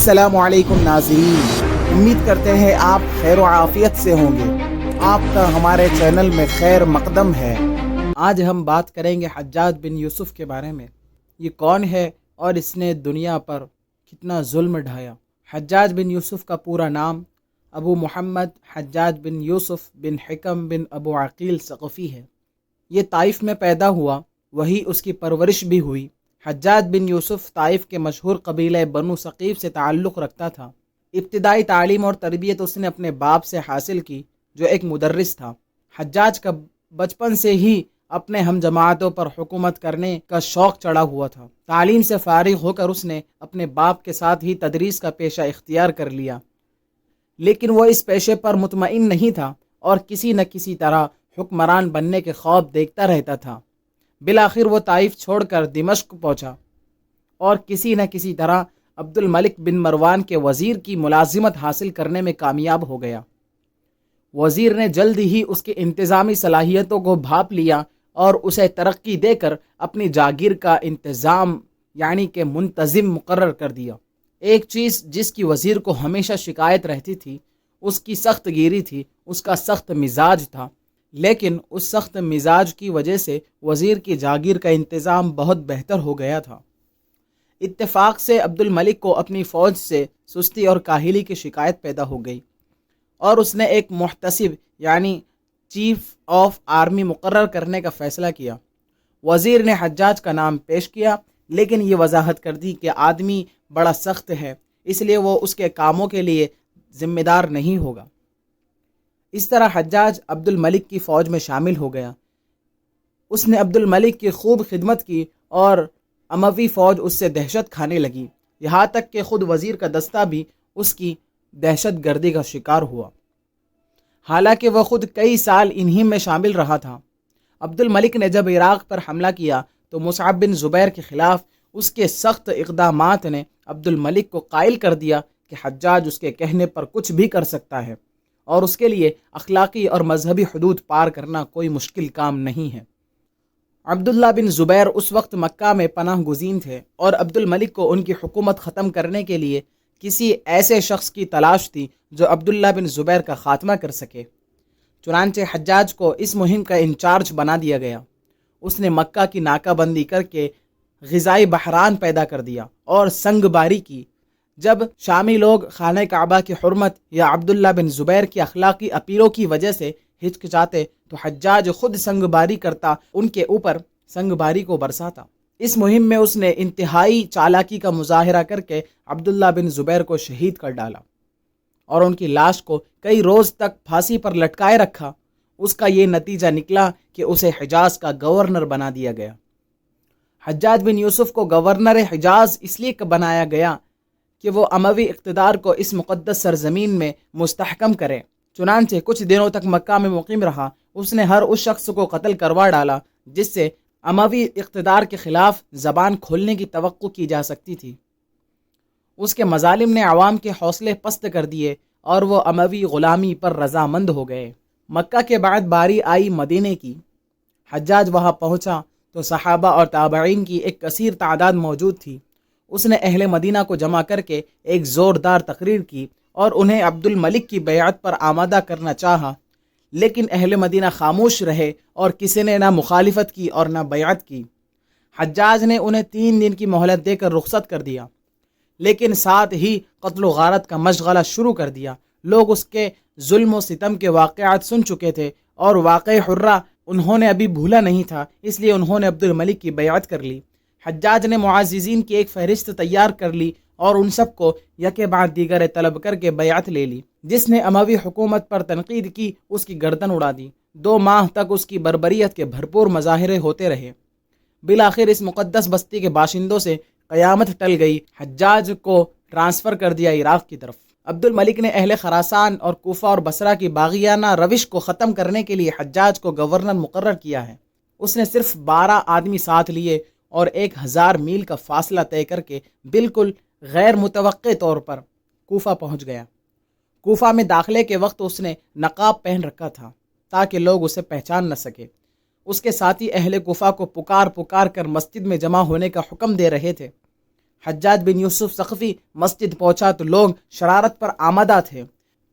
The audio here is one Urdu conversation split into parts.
السلام علیکم ناظرین، امید کرتے ہیں آپ خیر و عافیت سے ہوں گے۔ آپ کا ہمارے چینل میں خیر مقدم ہے۔ آج ہم بات کریں گے حجاج بن یوسف کے بارے میں۔ یہ کون ہے اور اس نے دنیا پر کتنا ظلم ڈھایا؟ حجاج بن یوسف کا پورا نام ابو محمد حجاج بن یوسف بن حکم بن ابو عقیل ثقفی ہے۔ یہ طائف میں پیدا ہوا، وہی اس کی پرورش بھی ہوئی۔ حجاج بن یوسف طائف کے مشہور قبیلہ بنو ثقیف سے تعلق رکھتا تھا۔ ابتدائی تعلیم اور تربیت اس نے اپنے باپ سے حاصل کی، جو ایک مدرس تھا۔ حجاج کا بچپن سے ہی اپنے ہم جماعتوں پر حکومت کرنے کا شوق چڑھا ہوا تھا۔ تعلیم سے فارغ ہو کر اس نے اپنے باپ کے ساتھ ہی تدریس کا پیشہ اختیار کر لیا، لیکن وہ اس پیشے پر مطمئن نہیں تھا اور کسی نہ کسی طرح حکمران بننے کے خواب دیکھتا رہتا تھا۔ بالآخر وہ طائف چھوڑ کر دمشق پہنچا اور کسی نہ کسی طرح عبد الملک بن مروان کے وزیر کی ملازمت حاصل کرنے میں کامیاب ہو گیا۔ وزیر نے جلد ہی اس کی انتظامی صلاحیتوں کو بھاپ لیا اور اسے ترقی دے کر اپنی جاگیر کا انتظام یعنی کہ منتظم مقرر کر دیا۔ ایک چیز جس کی وزیر کو ہمیشہ شکایت رہتی تھی اس کی سخت گیری تھی، اس کا سخت مزاج تھا، لیکن اس سخت مزاج کی وجہ سے وزیر کی جاگیر کا انتظام بہت بہتر ہو گیا تھا۔ اتفاق سے عبد الملک کو اپنی فوج سے سستی اور کاہلی کی شکایت پیدا ہو گئی اور اس نے ایک محتسب یعنی چیف آف آرمی مقرر کرنے کا فیصلہ کیا۔ وزیر نے حجاج کا نام پیش کیا، لیکن یہ وضاحت کر دی کہ آدمی بڑا سخت ہے، اس لیے وہ اس کے کاموں کے لیے ذمہ دار نہیں ہوگا۔ اس طرح حجاج عبد الملک کی فوج میں شامل ہو گیا۔ اس نے عبد الملک کی خوب خدمت کی اور اموی فوج اس سے دہشت کھانے لگی، یہاں تک کہ خود وزیر کا دستہ بھی اس کی دہشت گردی کا شکار ہوا، حالانکہ وہ خود کئی سال انہی میں شامل رہا تھا۔ عبد الملک نے جب عراق پر حملہ کیا تو مصعب بن زبیر کے خلاف اس کے سخت اقدامات نے عبد الملک کو قائل کر دیا کہ حجاج اس کے کہنے پر کچھ بھی کر سکتا ہے اور اس کے لیے اخلاقی اور مذہبی حدود پار کرنا کوئی مشکل کام نہیں ہے۔ عبداللہ بن زبیر اس وقت مکہ میں پناہ گزین تھے اور عبد الملک کو ان کی حکومت ختم کرنے کے لیے کسی ایسے شخص کی تلاش تھی جو عبداللہ بن زبیر کا خاتمہ کر سکے۔ چنانچہ حجاج کو اس مہم کا انچارج بنا دیا گیا۔ اس نے مکہ کی ناکہ بندی کر کے غذائی بحران پیدا کر دیا اور سنگ باری کی۔ جب شامی لوگ خانہ کعبہ کی حرمت یا عبداللہ بن زبیر کی اخلاقی اپیلوں کی وجہ سے ہچکچاتے تو حجاج خود سنگ باری کرتا، ان کے اوپر سنگ باری کو برساتا۔ اس مہم میں اس نے انتہائی چالاکی کا مظاہرہ کر کے عبداللہ بن زبیر کو شہید کر ڈالا اور ان کی لاش کو کئی روز تک پھانسی پر لٹکائے رکھا۔ اس کا یہ نتیجہ نکلا کہ اسے حجاز کا گورنر بنا دیا گیا۔ حجاج بن یوسف کو گورنر حجاز اس لیے بنایا گیا کہ وہ اموی اقتدار کو اس مقدس سرزمین میں مستحکم کرے۔ چنانچہ کچھ دنوں تک مکہ میں مقیم رہا۔ اس نے ہر اس شخص کو قتل کروا ڈالا جس سے اموی اقتدار کے خلاف زبان کھولنے کی توقع کی جا سکتی تھی۔ اس کے مظالم نے عوام کے حوصلے پست کر دیے اور وہ اموی غلامی پر رضامند ہو گئے۔ مکہ کے بعد باری آئی مدینے کی۔ حجاج وہاں پہنچا تو صحابہ اور تابعین کی ایک کثیر تعداد موجود تھی۔ اس نے اہل مدینہ کو جمع کر کے ایک زوردار تقریر کی اور انہیں عبد الملک کی بیعت پر آمادہ کرنا چاہا، لیکن اہل مدینہ خاموش رہے اور کسی نے نہ مخالفت کی اور نہ بیعت کی۔ حجاج نے انہیں 3 دن کی مہلت دے کر رخصت کر دیا، لیکن ساتھ ہی قتل و غارت کا مشغلہ شروع کر دیا۔ لوگ اس کے ظلم و ستم کے واقعات سن چکے تھے اور واقع حرہ انہوں نے ابھی بھولا نہیں تھا، اس لیے انہوں نے عبد الملک کی بیعت کر لی۔ حجاج نے معززین کی ایک فہرست تیار کر لی اور ان سب کو یکے بعد دیگر طلب کر کے بیعت لے لی۔ جس نے اموی حکومت پر تنقید کی اس کی گردن اڑا دی۔ 2 ماہ تک اس کی بربریت کے بھرپور مظاہرے ہوتے رہے۔ بالآخر اس مقدس بستی کے باشندوں سے قیامت ٹل گئی۔ حجاج کو ٹرانسفر کر دیا عراق کی طرف۔ عبد الملک نے اہل خراسان اور کوفہ اور بصرہ کی باغیانہ روش کو ختم کرنے کے لیے حجاج کو گورنر مقرر کیا ہے۔ اس نے صرف 12 آدمی ساتھ لیے اور 1000 میل کا فاصلہ طے کر کے بالکل غیر متوقع طور پر کوفہ پہنچ گیا۔ کوفہ میں داخلے کے وقت اس نے نقاب پہن رکھا تھا تاکہ لوگ اسے پہچان نہ سکے۔ اس کے ساتھی اہل کوفہ کو پکار کر مسجد میں جمع ہونے کا حکم دے رہے تھے۔ حجاج بن یوسف ثقفی مسجد پہنچا تو لوگ شرارت پر آمادہ تھے،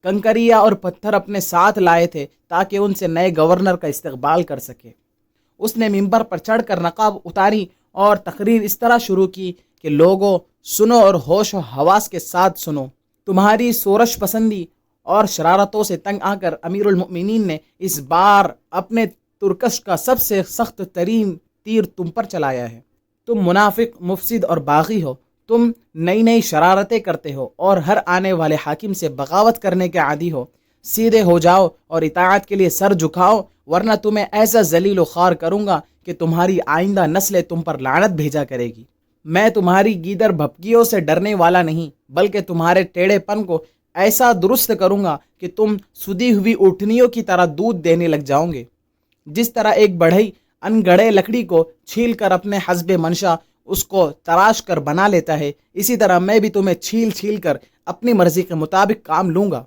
کنکریاں اور پتھر اپنے ساتھ لائے تھے تاکہ ان سے نئے گورنر کا استقبال کر سکے۔ اس نے ممبر پر چڑھ کر نقاب اتاری اور تقریر اس طرح شروع کی کہ لوگوں سنو اور ہوش و حواس کے ساتھ سنو۔ تمہاری سورش پسندی اور شرارتوں سے تنگ آ کر امیر المؤمنین نے اس بار اپنے ترکش کا سب سے سخت ترین تیر تم پر چلایا ہے۔ تم منافق، مفسد اور باغی ہو، تم نئی نئی شرارتیں کرتے ہو اور ہر آنے والے حاکم سے بغاوت کرنے کے عادی ہو۔ سیدھے ہو جاؤ اور اطاعت کے لیے سر جھکاؤ، ورنہ تمہیں ایسا ذلیل و خوار کروں گا کہ تمہاری آئندہ نسلیں تم پر لعنت بھیجا کرے گی۔ میں تمہاری گیدر بھپکیوں سے ڈرنے والا نہیں، بلکہ تمہارے ٹیڑھے پن کو ایسا درست کروں گا کہ تم سدی ہوئی اونٹنیوں کی طرح دودھ دینے لگ جاؤ گے۔ جس طرح ایک بڑھئی انگڑھے لکڑی کو چھیل کر اپنے حسب منشا اس کو تراش کر بنا لیتا ہے، اسی طرح میں بھی تمہیں چھیل چھیل کر اپنی مرضی کے مطابق کام لوں گا۔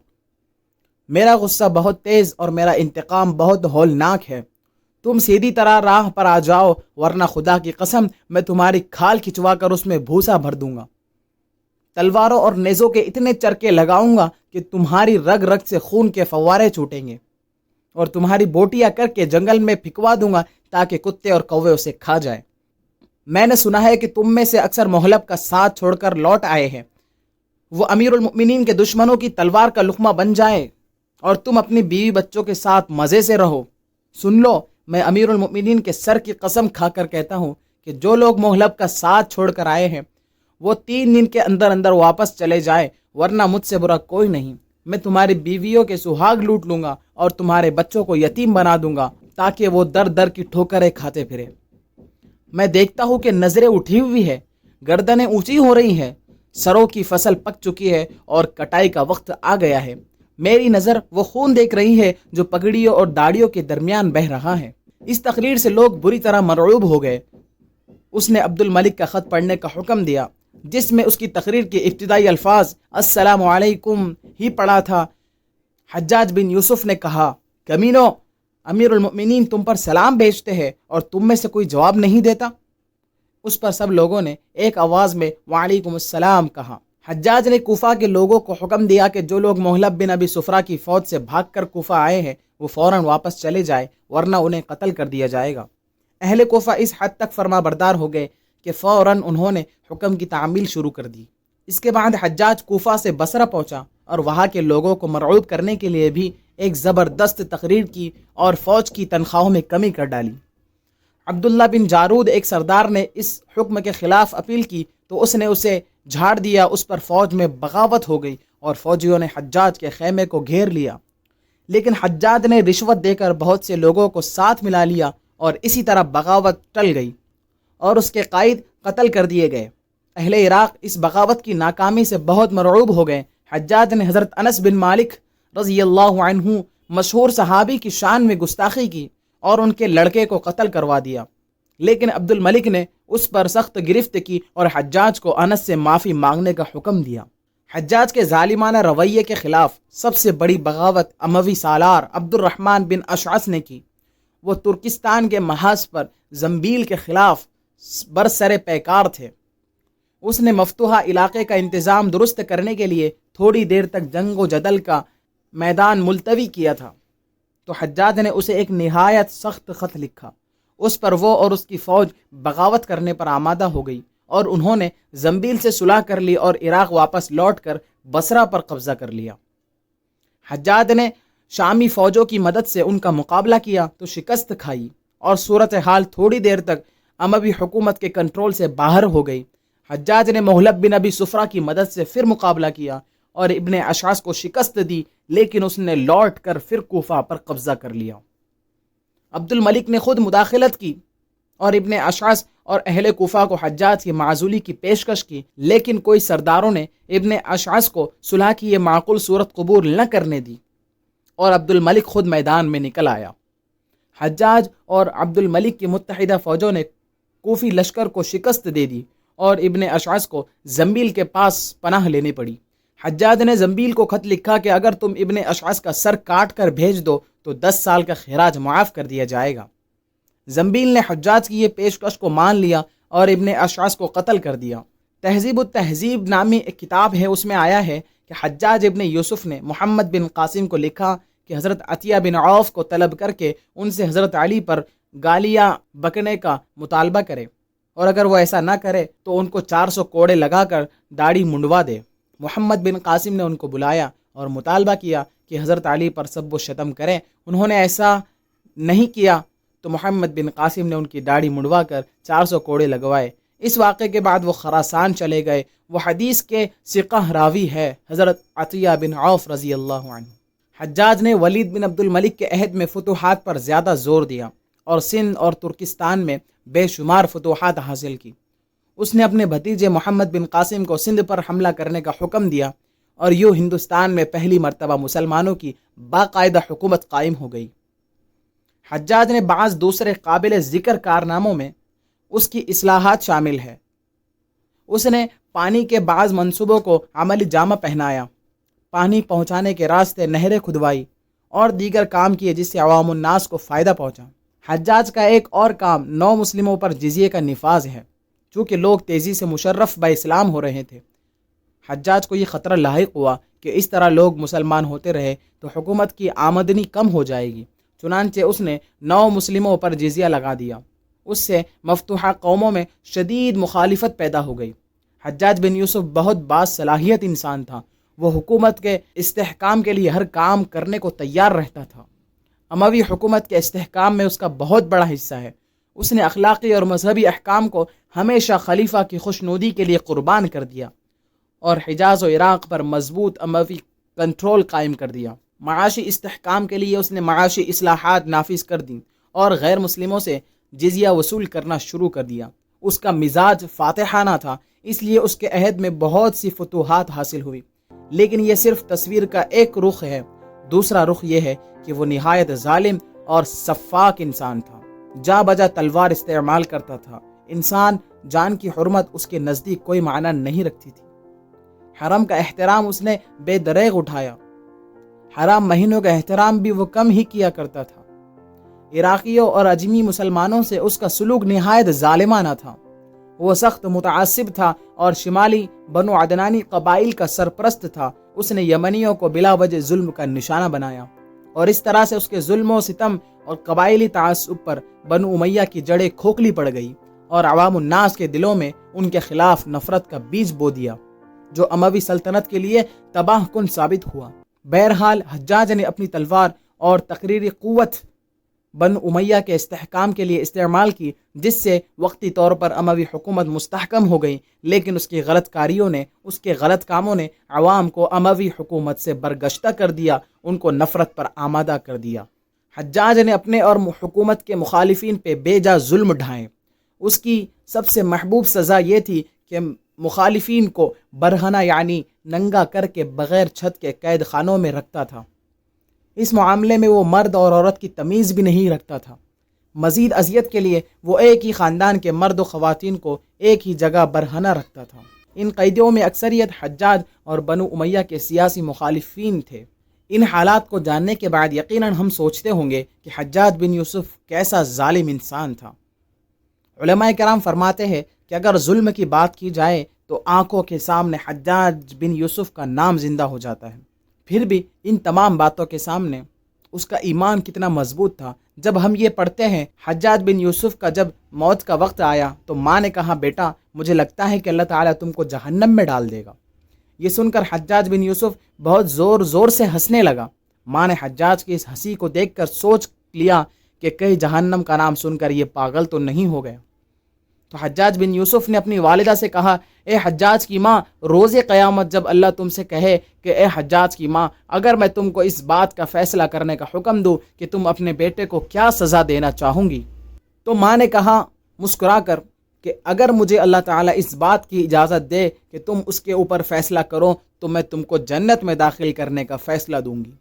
میرا غصہ بہت تیز اور میرا انتقام بہت ہولناک ہے۔ تم سیدھی طرح راہ پر آ جاؤ، ورنہ خدا کی قسم میں تمہاری کھال کھچوا کر اس میں بھوسا بھر دوں گا۔ تلواروں اور نیزوں کے اتنے چرکے لگاؤں گا کہ تمہاری رگ رگ سے خون کے فوارے چھوٹیں گے، اور تمہاری بوٹیاں کر کے جنگل میں پھینکوا دوں گا تاکہ کتے اور کوے اسے کھا جائیں۔ میں نے سنا ہے کہ تم میں سے اکثر محلب کا ساتھ چھوڑ کر لوٹ آئے ہیں، وہ امیر المؤمنین کے دشمنوں کی تلوار کا لقمہ بن جائے اور تم اپنی بیوی بچوں کے ساتھ مزے سے رہو۔ سن لو، میں امیر المؤمنین کے سر کی قسم کھا کر کہتا ہوں کہ جو لوگ محلب کا ساتھ چھوڑ کر آئے ہیں وہ 3 دن کے اندر اندر واپس چلے جائیں، ورنہ مجھ سے برا کوئی نہیں۔ میں تمہاری بیویوں کے سہاگ لوٹ لوں گا اور تمہارے بچوں کو یتیم بنا دوں گا تاکہ وہ در در کی ٹھوکریں کھاتے پھرے۔ میں دیکھتا ہوں کہ نظریں اٹھی ہوئی ہے، گردنیں اونچی ہو رہی ہیں، سروں کی فصل پک چکی ہے اور کٹائی کا وقت آ گیا ہے۔ میری نظر وہ خون دیکھ رہی ہے جو پگڑیوں اور داڑیوں کے درمیان بہہ رہا ہے۔ اس تقریر سے لوگ بری طرح مرعوب ہو گئے۔ اس نے عبد الملک کا خط پڑھنے کا حکم دیا، جس میں اس کی تقریر کے ابتدائی الفاظ السلام علیکم ہی پڑھا تھا۔ حجاج بن یوسف نے کہا، کمینو، امیر المؤمنین تم پر سلام بھیجتے ہیں اور تم میں سے کوئی جواب نہیں دیتا۔ اس پر سب لوگوں نے ایک آواز میں وعلیکم السلام کہا۔ حجاج نے کوفہ کے لوگوں کو حکم دیا کہ جو لوگ محلب بن ابی صفرہ کی فوج سے بھاگ کر کوفہ آئے ہیں وہ فوراً واپس چلے جائے، ورنہ انہیں قتل کر دیا جائے گا۔ اہل کوفہ اس حد تک فرما بردار ہو گئے کہ فوراً انہوں نے حکم کی تعمیل شروع کر دی۔ اس کے بعد حجاج کوفہ سے بصرہ پہنچا اور وہاں کے لوگوں کو مرعوب کرنے کے لیے بھی ایک زبردست تقریر کی اور فوج کی تنخواہوں میں کمی کر ڈالی۔ عبداللہ بن جارود ایک سردار نے اس حکم کے خلاف اپیل کی تو اس نے اسے جھاڑ دیا۔ اس پر فوج میں بغاوت ہو گئی اور فوجیوں نے حجاج کے خیمے کو گھیر لیا، لیکن حجاج نے رشوت دے کر بہت سے لوگوں کو ساتھ ملا لیا اور اسی طرح بغاوت ٹل گئی اور اس کے قائد قتل کر دیے گئے۔ اہل عراق اس بغاوت کی ناکامی سے بہت مرعوب ہو گئے۔ حجاج نے حضرت انس بن مالک رضی اللہ عنہ مشہور صحابی کی شان میں گستاخی کی اور ان کے لڑکے کو قتل کروا دیا، لیکن عبد الملک نے اس پر سخت گرفت کی اور حجاج کو انس سے معافی مانگنے کا حکم دیا۔ حجاج کے ظالمانہ رویے کے خلاف سب سے بڑی بغاوت اموی سالار عبد الرحمن بن اشعث نے کی۔ وہ ترکستان کے محاذ پر زنبیل کے خلاف برسر پیکار تھے۔ اس نے مفتوحہ علاقے کا انتظام درست کرنے کے لیے تھوڑی دیر تک جنگ و جدل کا میدان ملتوی کیا تھا، تو حجاج نے اسے ایک نہایت سخت خط لکھا۔ اس پر وہ اور اس کی فوج بغاوت کرنے پر آمادہ ہو گئی اور انہوں نے زنبیل سے صلح کر لی اور عراق واپس لوٹ کر بصرہ پر قبضہ کر لیا۔ حجاج نے شامی فوجوں کی مدد سے ان کا مقابلہ کیا تو شکست کھائی اور صورتحال تھوڑی دیر تک اموی حکومت کے کنٹرول سے باہر ہو گئی۔ حجاج نے محلب بن ابی صفرہ کی مدد سے پھر مقابلہ کیا اور ابن اشعث کو شکست دی، لیکن اس نے لوٹ کر پھر کوفہ پر قبضہ کر لیا۔ عبد الملک نے خود مداخلت کی اور ابن اشعث اور اہل کوفہ کو حجاج کی معزولی کی پیشکش کی، لیکن کوئی سرداروں نے ابن اشعث کو صلح کی یہ معقول صورت قبول نہ کرنے دی اور عبد الملک خود میدان میں نکل آیا۔ حجاج اور عبد الملک کی متحدہ فوجوں نے کوفی لشکر کو شکست دے دی اور ابن اشعث کو زنبیل کے پاس پناہ لینی پڑی۔ حجاج نے زنبیل کو خط لکھا کہ اگر تم ابن اشعث کا سر کاٹ کر بھیج دو تو 10 سال کا خراج معاف کر دیا جائے گا۔ زنبیل نے حجاج کی یہ پیشکش کو مان لیا اور ابن اشعث کو قتل کر دیا۔ تہذیب التہذیب نامی ایک کتاب ہے، اس میں آیا ہے کہ حجاج ابن یوسف نے محمد بن قاسم کو لکھا کہ حضرت عطیہ بن عوف کو طلب کر کے ان سے حضرت علی پر گالیاں بکنے کا مطالبہ کرے، اور اگر وہ ایسا نہ کرے تو ان کو 400 کوڑے لگا کر داڑھی منڈوا دے۔ محمد بن قاسم نے ان کو بلایا اور مطالبہ کیا کہ حضرت علی پر سب و شتم کریں۔ انہوں نے ایسا نہیں کیا تو محمد بن قاسم نے ان کی داڑھی منڈوا کر 400 کوڑے لگوائے۔ اس واقعے کے بعد وہ خراسان چلے گئے۔ وہ حدیث کے ثقہ راوی ہے حضرت عطیہ بن عوف رضی اللہ عنہ۔ حجاج نے ولید بن عبد الملک کے عہد میں فتوحات پر زیادہ زور دیا اور سندھ اور ترکستان میں بے شمار فتوحات حاصل کی۔ اس نے اپنے بھتیجے محمد بن قاسم کو سندھ پر حملہ کرنے کا حکم دیا اور یوں ہندوستان میں پہلی مرتبہ مسلمانوں کی باقاعدہ حکومت قائم ہو گئی۔ حجاج نے بعض دوسرے قابل ذکر کارناموں میں اس کی اصلاحات شامل ہے۔ اس نے پانی کے بعض منصوبوں کو عملی جامہ پہنایا، پانی پہنچانے کے راستے نہریں کھدوائی اور دیگر کام کیے جس سے عوام الناس کو فائدہ پہنچا۔ حجاج کا ایک اور کام نو مسلموں پر جزیے کا نفاذ ہے، چونکہ لوگ تیزی سے مشرف با اسلام ہو رہے تھے۔ حجاج کو یہ خطرہ لاحق ہوا کہ اس طرح لوگ مسلمان ہوتے رہے تو حکومت کی آمدنی کم ہو جائے گی، چنانچہ اس نے 9 مسلموں پر جزیہ لگا دیا۔ اس سے مفتوحہ قوموں میں شدید مخالفت پیدا ہو گئی۔ حجاج بن یوسف بہت باصلاحیت انسان تھا۔ وہ حکومت کے استحکام کے لیے ہر کام کرنے کو تیار رہتا تھا۔ اموی حکومت کے استحکام میں اس کا بہت بڑا حصہ ہے۔ اس نے اخلاقی اور مذہبی احکام کو ہمیشہ خلیفہ کی خوشنودی کے لیے قربان کر دیا اور حجاز و عراق پر مضبوط اموی کنٹرول قائم کر دیا۔ معاشی استحکام کے لیے اس نے معاشی اصلاحات نافذ کر دیں اور غیر مسلموں سے جزیہ وصول کرنا شروع کر دیا۔ اس کا مزاج فاتحانہ تھا، اس لیے اس کے عہد میں بہت سی فتوحات حاصل ہوئی، لیکن یہ صرف تصویر کا ایک رخ ہے۔ دوسرا رخ یہ ہے کہ وہ نہایت ظالم اور سفاک انسان تھا، جا بجا تلوار استعمال کرتا تھا۔ انسان جان کی حرمت اس کے نزدیک کوئی معنی نہیں رکھتی تھی۔ حرم کا احترام اس نے بے دریغ اٹھایا، حرام مہینوں کا احترام بھی وہ کم ہی کیا کرتا تھا۔ عراقیوں اور اجمی مسلمانوں سے اس کا سلوک نہایت ظالمانہ تھا۔ وہ سخت متعصب تھا اور شمالی بنو عدنانی قبائل کا سرپرست تھا۔ اس نے یمنیوں کو بلا وجہ ظلم کا نشانہ بنایا اور اس طرح سے اس کے ظلم و ستم اور قبائلی تعصب پر بنو امیہ کی جڑیں کھوکھلی پڑ گئی اور عوام الناس کے دلوں میں ان کے خلاف نفرت کا بیج بو دیا، جو اموی سلطنت کے لیے تباہ کن ثابت ہوا۔ بہرحال حجاج نے اپنی تلوار اور تقریری قوت بنو امیہ کے استحکام کے لیے استعمال کی، جس سے وقتی طور پر اموی حکومت مستحکم ہو گئی، لیکن اس کی غلط کاریوں نے، اس کے غلط کاموں نے عوام کو اموی حکومت سے برگشتہ کر دیا، ان کو نفرت پر آمادہ کر دیا۔ حجاج نے اپنے اور حکومت کے مخالفین پہ بے جا ظلم ڈھائے۔ اس کی سب سے محبوب سزا یہ تھی کہ مخالفین کو برہنہ یعنی ننگا کر کے بغیر چھت کے قید خانوں میں رکھتا تھا۔ اس معاملے میں وہ مرد اور عورت کی تمیز بھی نہیں رکھتا تھا۔ مزید اذیت کے لیے وہ ایک ہی خاندان کے مرد و خواتین کو ایک ہی جگہ برہنہ رکھتا تھا۔ ان قیدیوں میں اکثریت حجاج اور بنو امیہ کے سیاسی مخالفین تھے۔ ان حالات کو جاننے کے بعد یقیناً ہم سوچتے ہوں گے کہ حجاج بن یوسف کیسا ظالم انسان تھا۔ علماء کرام فرماتے ہیں کہ اگر ظلم کی بات کی جائے تو آنکھوں کے سامنے حجاج بن یوسف کا نام زندہ ہو جاتا ہے۔ پھر بھی ان تمام باتوں کے سامنے اس کا ایمان کتنا مضبوط تھا۔ جب ہم یہ پڑھتے ہیں حجاج بن یوسف کا جب موت کا وقت آیا تو ماں نے کہا، بیٹا مجھے لگتا ہے کہ اللہ تعالیٰ تم کو جہنم میں ڈال دے گا۔ یہ سن کر حجاج بن یوسف بہت زور زور سے ہنسنے لگا۔ ماں نے حجاج کی اس ہنسی کو دیکھ کر سوچ لیا کہ کہیں جہنم کا نام سن کر یہ پاگل تو نہیں ہو گیا۔ تو حجاج بن یوسف نے اپنی والدہ سے کہا، اے حجاج کی ماں، روز قیامت جب اللہ تم سے کہے کہ اے حجاج کی ماں، اگر میں تم کو اس بات کا فیصلہ کرنے کا حکم دوں کہ تم اپنے بیٹے کو کیا سزا دینا چاہوں گی، تو ماں نے کہا مسکرا کر کہ اگر مجھے اللہ تعالیٰ اس بات کی اجازت دے کہ تم اس کے اوپر فیصلہ کرو تو میں تم کو جنت میں داخل کرنے کا فیصلہ دوں گی۔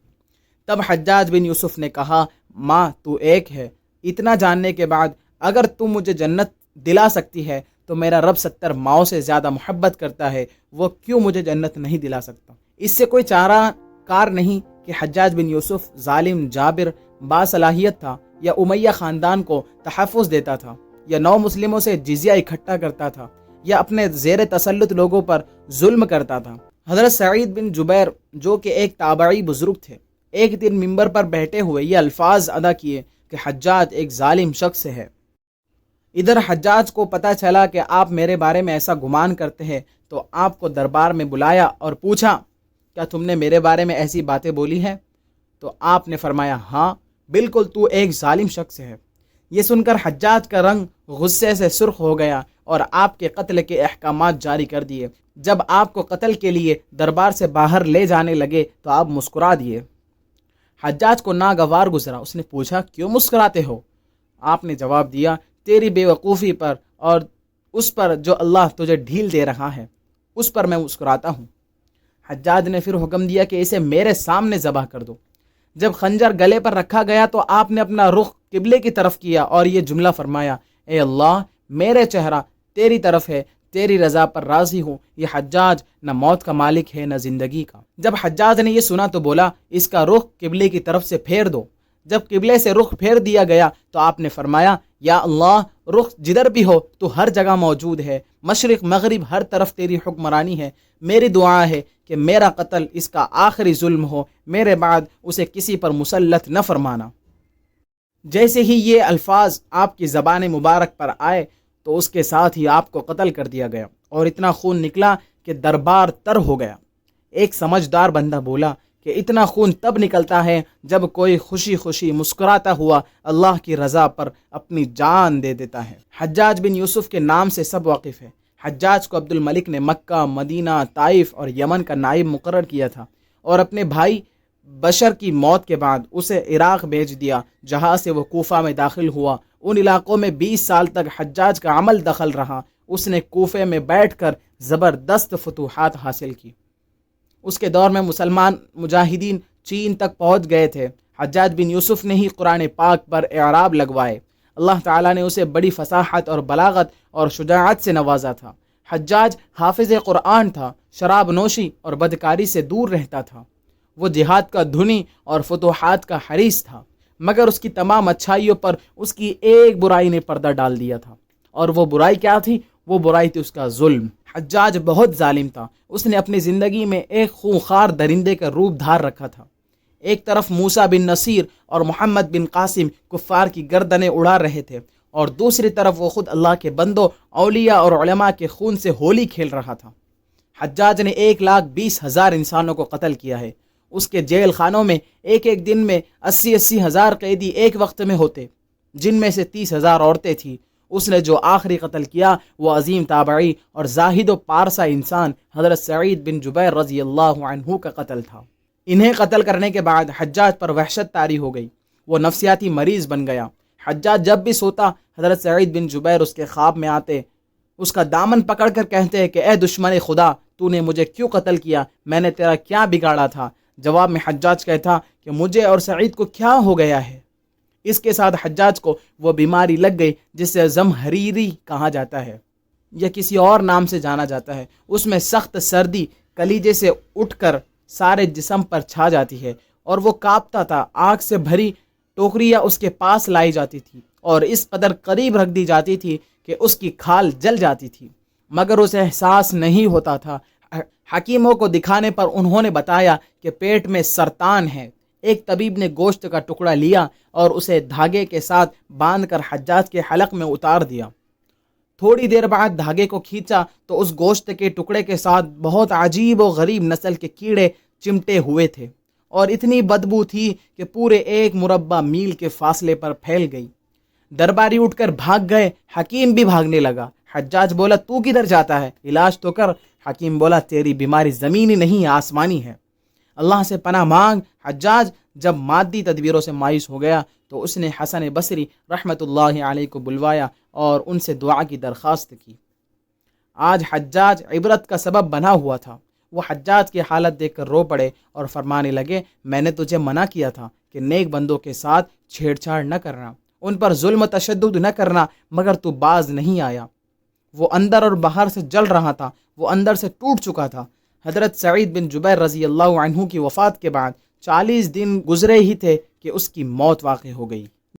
تب حجاج بن یوسف نے کہا، ماں تو ایک ہے، اتنا جاننے کے بعد اگر تم مجھے جنت دلا سکتی ہے تو میرا رب 70 ماؤں سے زیادہ محبت کرتا ہے، وہ کیوں مجھے جنت نہیں دلا سکتا؟ اس سے کوئی چارہ کار نہیں کہ حجاج بن یوسف ظالم، جابر، باصلاحیت تھا، یا امیہ خاندان کو تحفظ دیتا تھا، یا 9 مسلموں سے جزیہ اکٹھا کرتا تھا، یا اپنے زیر تسلط لوگوں پر ظلم کرتا تھا۔ حضرت سعید بن جبیر جو کہ ایک تابعی بزرگ تھے، ایک دن منبر پر بیٹھے ہوئے یہ الفاظ ادا کیے کہ حجاج ایک ظالم شخص ہے۔ ادھر حجاج کو پتہ چلا کہ آپ میرے بارے میں ایسا گمان کرتے ہیں، تو آپ کو دربار میں بلایا اور پوچھا، کیا تم نے میرے بارے میں ایسی باتیں بولی ہیں؟ تو آپ نے فرمایا، ہاں بالکل، تو ایک ظالم شخص ہے۔ یہ سن کر حجاج کا رنگ غصے سے سرخ ہو گیا اور آپ کے قتل کے احکامات جاری کر دیے۔ جب آپ کو قتل کے لیے دربار سے باہر لے جانے لگے تو آپ مسکرا دیے۔ حجاج کو ناگوار گزرا، اس نے پوچھا، کیوں مسکراتے ہو؟ آپ نے جواب دیا، تیری بے وقوفی پر اور اس پر جو اللہ تجھے ڈھیل دے رہا ہے اس پر میں مسکراتا ہوں۔ حجاج نے پھر حکم دیا کہ اسے میرے سامنے ذبح کر دو۔ جب خنجر گلے پر رکھا گیا تو آپ نے اپنا رخ قبلے کی طرف کیا اور یہ جملہ فرمایا، اے اللہ، میرے چہرہ تیری طرف ہے، تیری رضا پر راضی ہوں۔ یہ حجاج نہ موت کا مالک ہے نہ زندگی کا۔ جب حجاج نے یہ سنا تو بولا، اس کا رخ قبلے کی طرف سے پھیر دو۔ جب قبلے سے رخ پھیر دیا گیا تو آپ نے فرمایا، یا اللہ، رخ جدھر بھی ہو تو ہر جگہ موجود ہے، مشرق مغرب ہر طرف تیری حکمرانی ہے۔ میری دعا ہے کہ میرا قتل اس کا آخری ظلم ہو، میرے بعد اسے کسی پر مسلط نہ فرمانا۔ جیسے ہی یہ الفاظ آپ کی زبان مبارک پر آئے تو اس کے ساتھ ہی آپ کو قتل کر دیا گیا اور اتنا خون نکلا کہ دربار تر ہو گیا۔ ایک سمجھدار بندہ بولا کہ اتنا خون تب نکلتا ہے جب کوئی خوشی خوشی مسکراتا ہوا اللہ کی رضا پر اپنی جان دے دیتا ہے۔ حجاج بن یوسف کے نام سے سب واقف ہے۔ حجاج کو عبد الملک نے مکہ، مدینہ، طائف اور یمن کا نائب مقرر کیا تھا اور اپنے بھائی بشر کی موت کے بعد اسے عراق بھیج دیا، جہاں سے وہ کوفہ میں داخل ہوا۔ ان علاقوں میں 20 سال تک حجاج کا عمل دخل رہا۔ اس نے کوفے میں بیٹھ کر زبردست فتوحات حاصل کی۔ اس کے دور میں مسلمان مجاہدین چین تک پہنچ گئے تھے۔ حجاج بن یوسف نے ہی قرآن پاک پر اعراب لگوائے۔ اللہ تعالیٰ نے اسے بڑی فصاحت اور بلاغت اور شجاعت سے نوازا تھا۔ حجاج حافظ قرآن تھا، شراب نوشی اور بدکاری سے دور رہتا تھا۔ وہ جہاد کا دھنی اور فتوحات کا حریص تھا، مگر اس کی تمام اچھائیوں پر اس کی ایک برائی نے پردہ ڈال دیا تھا، اور وہ برائی کیا تھی؟ وہ برائی تھی اس کا ظلم۔ حجاج بہت ظالم تھا۔ اس نے اپنی زندگی میں ایک خونخوار درندے کا روپ دھار رکھا تھا۔ ایک طرف موسیٰ بن نصیر اور محمد بن قاسم کفار کی گردنیں اڑا رہے تھے، اور دوسری طرف وہ خود اللہ کے بندوں، اولیاء اور علماء کے خون سے ہولی کھیل رہا تھا۔ حجاج نے 1,20,000 انسانوں کو قتل کیا ہے۔ اس کے جیل خانوں میں ایک ایک دن میں 80,000 ہزار قیدی ایک وقت میں ہوتے، جن میں سے 30,000 عورتیں تھیں۔ اس نے جو آخری قتل کیا وہ عظیم تابعی اور زاہد و پارسا انسان حضرت سعید بن جبیر رضی اللہ عنہ کا قتل تھا۔ انہیں قتل کرنے کے بعد حجاج پر وحشت طاری ہو گئی، وہ نفسیاتی مریض بن گیا۔ حجاج جب بھی سوتا حضرت سعید بن جبیر اس کے خواب میں آتے، اس کا دامن پکڑ کر کہتے کہ اے دشمن خدا، تو نے مجھے کیوں قتل کیا؟ میں نے تیرا کیا بگاڑا تھا؟ جواب میں حجاج کہتا کہ مجھے اور سعید کو کیا ہو گیا ہے؟ اس کے ساتھ حجاج کو وہ بیماری لگ گئی جس سے زمہریری کہا جاتا ہے یا کسی اور نام سے جانا جاتا ہے۔ اس میں سخت سردی کلیجے سے اٹھ کر سارے جسم پر چھا جاتی ہے اور وہ کانپتا تھا۔ آگ سے بھری ٹوکریاں اس کے پاس لائی جاتی تھی اور اس قدر قریب رکھ دی جاتی تھی کہ اس کی کھال جل جاتی تھی، مگر اسے احساس نہیں ہوتا تھا۔ حکیموں کو دکھانے پر انہوں نے بتایا کہ پیٹ میں سرطان ہے۔ ایک طبیب نے گوشت کا ٹکڑا لیا اور اسے دھاگے کے ساتھ باندھ کر حجاج کے حلق میں اتار دیا۔ تھوڑی دیر بعد دھاگے کو کھینچا تو اس گوشت کے ٹکڑے کے ساتھ بہت عجیب و غریب نسل کے کیڑے چمٹے ہوئے تھے، اور اتنی بدبو تھی کہ پورے 1 مربع میل کے فاصلے پر پھیل گئی۔ درباری اٹھ کر بھاگ گئے، حکیم بھی بھاگنے لگا۔ حجاج بولا، تو کدھر جاتا ہے؟ علاج تو کر۔ حکیم بولا، تیری بیماری زمینی نہیں آسمانی ہے، اللہ سے پناہ مانگ۔ حجاج جب مادی تدبیروں سے مایوس ہو گیا تو اس نے حسن بصری رحمۃ اللہ علیہ کو بلوایا اور ان سے دعا کی درخواست کی۔ آج حجاج عبرت کا سبب بنا ہوا تھا۔ وہ حجاج کی حالت دیکھ کر رو پڑے اور فرمانے لگے، میں نے تجھے منع کیا تھا کہ نیک بندوں کے ساتھ چھیڑ چھاڑ نہ کرنا، ان پر ظلم و تشدد نہ کرنا، مگر تو باز نہیں آیا۔ وہ اندر اور باہر سے جل رہا تھا، وہ اندر سے ٹوٹ چکا تھا۔ حضرت سعید بن جبیر رضی اللہ عنہ کی وفات کے بعد 40 دن گزرے ہی تھے کہ اس کی موت واقع ہو گئی۔